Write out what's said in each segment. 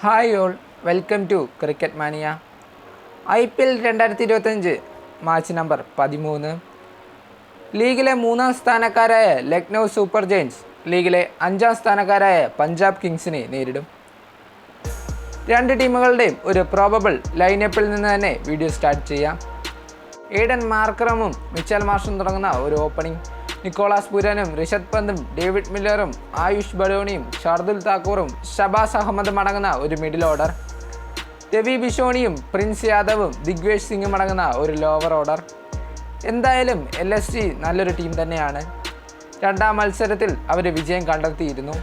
Hi all, welcome to cricket mania. IPL 2025 match number 13. ലീഗിലെ 3-ാം സ്ഥാനക്കാരായ ലക്നൗ സൂപ്പർ ജയൻസ് ലീഗിലെ 5-ാം സ്ഥാനക്കാരായ പഞ്ചാബ് കിങ്സിനെ നേരിടും. രണ്ട് ടീമുകളുടെയും ഒരു പ്രോബബിൾ ലൈനപ്പിൽ നിന്ന് തന്നെ വീഡിയോ സ്റ്റാർട്ട് ചെയ്യാം. എയ്ഡൻ മാർക്കറമും മിച്ചൽ മാർഷും തുടങ്ങുന്ന ഒരു ഓപ്പണിംഗ്, നിക്കോളാസ് പുരാനും ഋഷഭ് പന്തും ഡേവിഡ് മില്ലറും ആയുഷ് ബഡോണിയും ഷാർദുൽ താക്കൂറും ഷബാസ് അഹമ്മദും അടങ്ങുന്ന ഒരു മിഡിൽ ഓർഡർ, രവി ബിഷോണിയും പ്രിൻസ് യാദവും ദിഗ്വേഷ് സിംഗും അടങ്ങുന്ന ഒരു ലോവർ ഓർഡർ. എന്തായാലും LSG നല്ലൊരു ടീം തന്നെയാണ്. രണ്ടാം മത്സരത്തിൽ അവർ വിജയം കണ്ടെത്തിയിരുന്നു.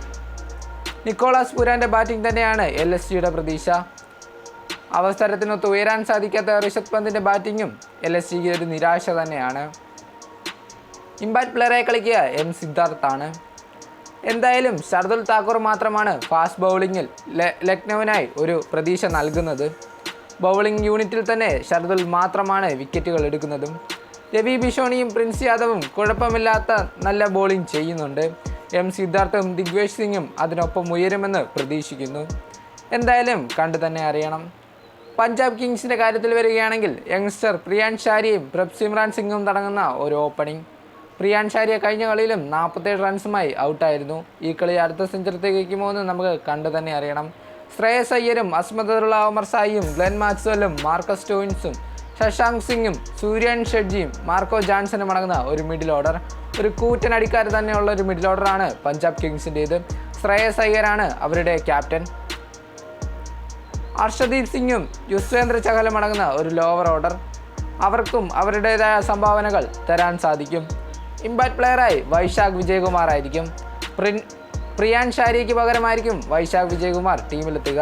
നിക്കോളാസ് പുരാൻ്റെ ബാറ്റിംഗ് തന്നെയാണ് LSGയുടെ പ്രതീക്ഷ. അവസരത്തിനൊത്ത് ഉയരാൻ സാധിക്കാത്ത ഋഷഭ് പന്തിൻ്റെ ബാറ്റിങ്ങും LSGക്ക് ഒരു നിരാശ തന്നെയാണ്. ഇമ്പാക്ട് പ്ലെയറായി കളിക്കുക സിദ്ധാർത്ഥാണ്. എന്തായാലും ഷാർദുൽ താക്കൂർ മാത്രമാണ് ഫാസ്റ്റ് ബൗളിങ്ങിൽ ലക്നൌവിനായി ഒരു പ്രതീക്ഷ നൽകുന്നത്. ബൗളിംഗ് യൂണിറ്റിൽ തന്നെ ഷാർദുൽ മാത്രമാണ് വിക്കറ്റുകൾ എടുക്കുന്നതും. രവി ബിഷോണിയും പ്രിൻസ് യാദവും കുഴപ്പമില്ലാത്ത നല്ല ബോളിംഗ് ചെയ്യുന്നുണ്ട്. സിദ്ധാർത്ഥും ദിഗ്വേഷ് സിംഗും അതിനൊപ്പം ഉയരുമെന്ന് പ്രതീക്ഷിക്കുന്നു. എന്തായാലും കണ്ടു തന്നെ അറിയണം. പഞ്ചാബ് കിങ്സിൻ്റെ കാര്യത്തിൽ വരികയാണെങ്കിൽ യങ്സ്റ്റർ പ്രിയാൻ ഷാരിയും പ്രഭ്സിമ്രാൻ സിംഗും തുടങ്ങുന്ന ഒരു ഓപ്പണിംഗ്. പ്രിയാൻ ഷാരിയ കഴിഞ്ഞ കളിയിലും 47 റൺസുമായി ഔട്ടായിരുന്നു. ഈ കളി അടുത്ത സെഞ്ചുറി തികയ്ക്കുമോ എന്ന് നമുക്ക് കണ്ടു തന്നെ അറിയണം. ശ്രേയസ് അയ്യരും അസ്മദുള്ള ഒമർ സായിയും ഗ്ലെൻ മാക്സ്വെല്ലും മാർക്കസ് സ്റ്റോയിൻസും ശശാങ്ക് സിംഗും സൂര്യൻ ഷെഡ്ജിയും മാർക്കോ ജാൻസനും അടങ്ങുന്ന ഒരു മിഡിൽ ഓർഡർ. ഒരു കൂറ്റൻ അടിക്കാർ തന്നെയുള്ള ഒരു മിഡിൽ ഓർഡറാണ് പഞ്ചാബ് കിങ്സിൻ്റേത്. ശ്രേയസ് അയ്യരാണ് അവരുടെ ക്യാപ്റ്റൻ. അർഷദീപ് സിംഗും യുസ്വേന്ദ്ര ചഹലും അടങ്ങുന്ന ഒരു ലോവർ ഓർഡർ. അവർക്കും അവരുടേതായ സംഭാവനകൾ തരാൻ സാധിക്കും. ഇമ്പാക്ട് പ്ലെയറായി വൈശാഖ് വിജയകുമാർ ആയിരിക്കും. പ്രിയാൻ ഷാരിക്ക് പകരമായിരിക്കും വൈശാഖ് വിജയകുമാർ ടീമിലെത്തുക.